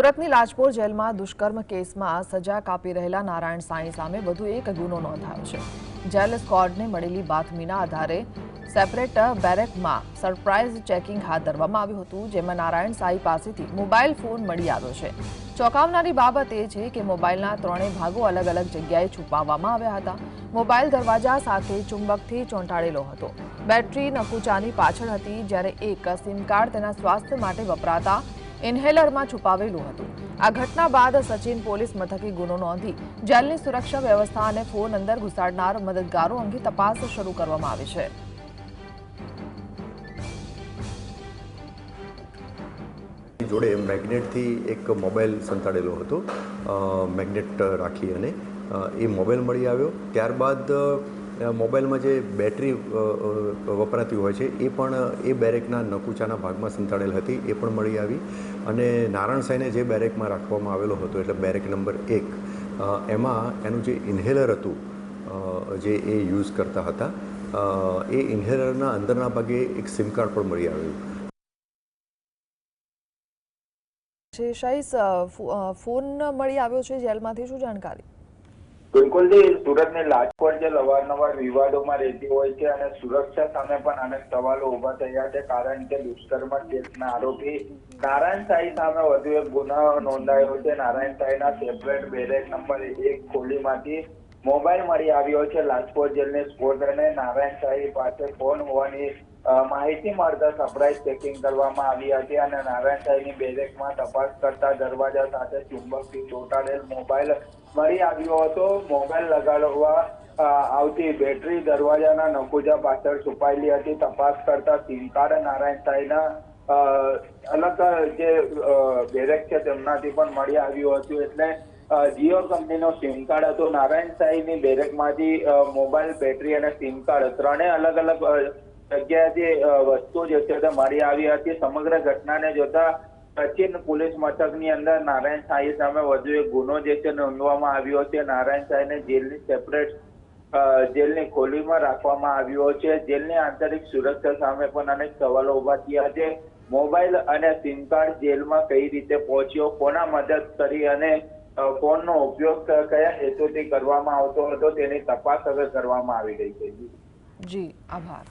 સુરતની લાજપોર જેલમાં દુષ્કર્મ કેસમાં સજા કાપી રહેલા નારાયણ સાંઈ સામે વધુ એક ગુનો નોંધાયો છે। જેલ સ્ક્વોડને મળેલી બાતમીના આધારે સેપરેટ બેરેકમાં સરપ્રાઇઝ ચેકિંગ હાથ ધરવામાં આવ્યું હતું, જેમાં નારાયણ સાંઈ પાસેથી મોબાઈલ ફોન મળી આવ્યો છે। ચોંકાવનારી બાબત એ છે કે મોબાઈલના ત્રણેય ભાગો અલગ અલગ જગ્યાએ છુપાવવામાં આવ્યા હતા। મોબાઈલ દરવાજા સાથે ચુંબકથી ચોંટાડેલો હતો। બેટરી નકુચાની પાછળ હતી, જ્યારે એક સિમ કાર્ડ તેના સ્વાસ્થ્ય માટે વપરાતા ઇન્હેલરમાં છુપાવેલું હતું। આ ઘટના બાદ સચિન પોલીસ મથકે ગુનો નોંધી જેલની સુરક્ષા વ્યવસ્થા અને ફોન અંદર ઘુસાડનાર મદદગારો અંગે તપાસ શરૂ કરવામાં આવી છે। જોડે મેગ્નેટથી એક મોબાઈલ સંતાડેલો હતો, મેગ્નેટ રાખી અને એ મોબાઈલ મળી આવ્યો। ત્યારબાદ મોબાઈલમાં જે બેટરી વપરાતી હોય છે એ પણ એ બેરેકના નકુચાના ભાગમાં સંતાડેલ હતી, એ પણ મળી આવી। અને નારાયણ સાંઈને જે બેરેકમાં રાખવામાં આવેલો હતો, એટલે બેરેક નંબર 1, એમાં એનું જે ઇન્હેલર હતું જે એ યુઝ કરતા હતા, એ ઇન્હેલરના અંદરના ભાગે એક સિમ કાર્ડ પણ મળી આવ્યું। ફોન મળી આવ્યો છે જેલમાંથી, શું જાણકારી? બિલકુલ જી, સુરતની લાજપોર જેલ અવારનવાર વિવાદોમાં રહેતી હોય છે અને સુરક્ષા સામે પણ અનેક સવાલો ઉભા થયા છે, કારણ કે દુષ્કર્મ કેસના આરોપી નારાયણ સાંઈ સામે વધુ એક ગુનો નોંધાયો છે। નારાયણ સાંઈના સેપરેટ બેરેક નંબર 1 ખોલીમાંથી મોબાઈલ મળી આવ્યો છે। લાજપોર જેલની સ્ક્વોડને નારાયણ સાંઈ પાસે ફોન હોવાની માહિતી મળતા સરપ્રાઇઝ ચેકિંગ કરવામાં આવી હતી અને નારાયણ સાંઈની બેરેકમાં તપાસ કરતા દરવાજા સાથે ચુંબકથી ચોંટાડેલ મોબાઈલ મળી આવ્યો હતો। મોબાઈલ લગાડવા આવતી બેટરી દરવાજાના નકુચા પાછળ છુપાયેલી હતી। તપાસ કરતા સિમ કાર્ડ નારાયણ સાંઈના અલગ જે બેરેક છે તેમનાથી પણ મળી આવ્યું હતું। એટલે જીઓ કંપનીનો સિમ કાર્ડ હતો। નારાયણ સાંઈની બેરેકમાંથી મોબાઈલ, બેટરી અને સિમ કાર્ડ ત્રણેય અલગ અલગ જગ્યાએથી વસ્તુ જે છે તે મળી આવી હતી। સમગ્ર ઘટનાને જોતા સચિન પોલીસ મથકની અંદર નારાયણ સાંઈ સામે વધુ એક ગુનો જે છે નોંધવામાં આવ્યો છે। નારાયણ સાંઈને જેલની સેપરેટ જેલની ખોલીમાં રાખવામાં આવ્યો છે। જેલની આંતરિક સુરક્ષા સામે પણ અનેક સવાલો ઉભા થયા છે। મોબાઈલ અને સિમ કાર્ડ જેલમાં કઈ રીતે પહોંચ્યો, કોના મદદ કરી અને ફોનનો ઉપયોગ કયા હેતુથી કરવામાં આવતો હતો, તેની તપાસ હવે કરવામાં આવી રહી છે। જી, આભાર।